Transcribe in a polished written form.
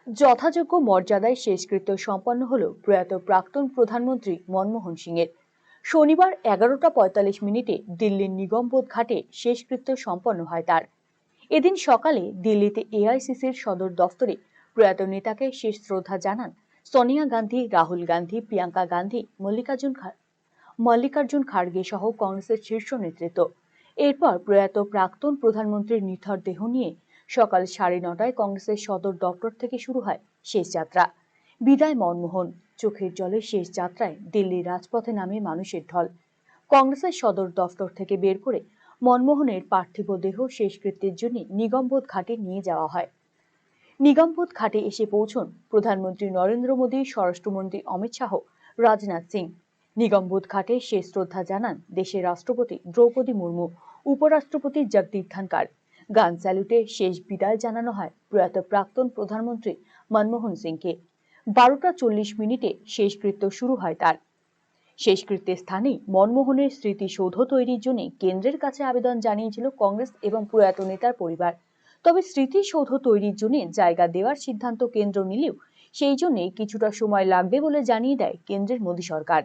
যথাযোগ্য মর্যাদায় শেষকৃত্য সম্পন্ন হল প্রয়াত প্রাক্তন প্রধানমন্ত্রী মনমোহন সিংয়ের। শনিবার 11টা 45 মিনিটে দিল্লির নিগমবোধ ঘাটে শেষকৃত্য সম্পন্ন হয় তার। এদিন সকালে দিল্লিতে এআইসিসির সদর দফতরে প্রয়াত নেতাকে শেষ শ্রদ্ধা জানান সোনিয়া গান্ধী, রাহুল গান্ধী, প্রিয়াঙ্কা গান্ধী, মল্লিকার্জুন খাড়গে সহ কংগ্রেসের শীর্ষ নেতৃত্ব। এরপর প্রয়াত প্রাক্তন প্রধানমন্ত্রীর নিথর দেহ নিয়ে সকাল 9:30টায় কংগ্রেসের সদর দপ্তর থেকে শুরু হয় শেষ যাত্রা। বিদায় মনমোহন, চোখের জলে শেষ যাত্রায় দিল্লির রাজপথে নামে মানুষের ঢল। কংগ্রেসের সদর দফতর থেকে বের করে মনমোহনের পার্থিব দেহ শেষকৃত্যের জন্য নিগমবোধ ঘাটে নিয়ে যাওয়া হয়। নিগমবোধ ঘাটে এসে পৌঁছন প্রধানমন্ত্রী নরেন্দ্র মোদী, স্বরাষ্ট্রমন্ত্রী অমিত শাহ, রাজনাথ সিং। নিগমবোধ ঘাটে শেষ শ্রদ্ধা জানান দেশের রাষ্ট্রপতি দ্রৌপদী মুর্মু, উপরাষ্ট্রপতি জগদীপ ধনখড়। গান স্যালুটে শেষ বিদায় জানানো হয় প্রয়াত প্রাক্তন প্রধানমন্ত্রী মনমোহন সিংকে। 12টা 40 মিনিটে শেষকৃত্য শুরু হয় তার। শেষকৃত্যের স্থানে মনমোহনের স্মৃতিসৌধ তৈরির জন্য কেন্দ্রের কাছে আবেদন জানিয়েছিল কংগ্রেস এবং প্রয়াত নেতার পরিবার। তবে স্মৃতিসৌধ তৈরির জন্য জায়গা দেওয়ার সিদ্ধান্ত কেন্দ্র নিলেও সেই জন্য কিছুটা সময় লাগবে বলে জানিয়ে দেয় কেন্দ্রের মোদী সরকার।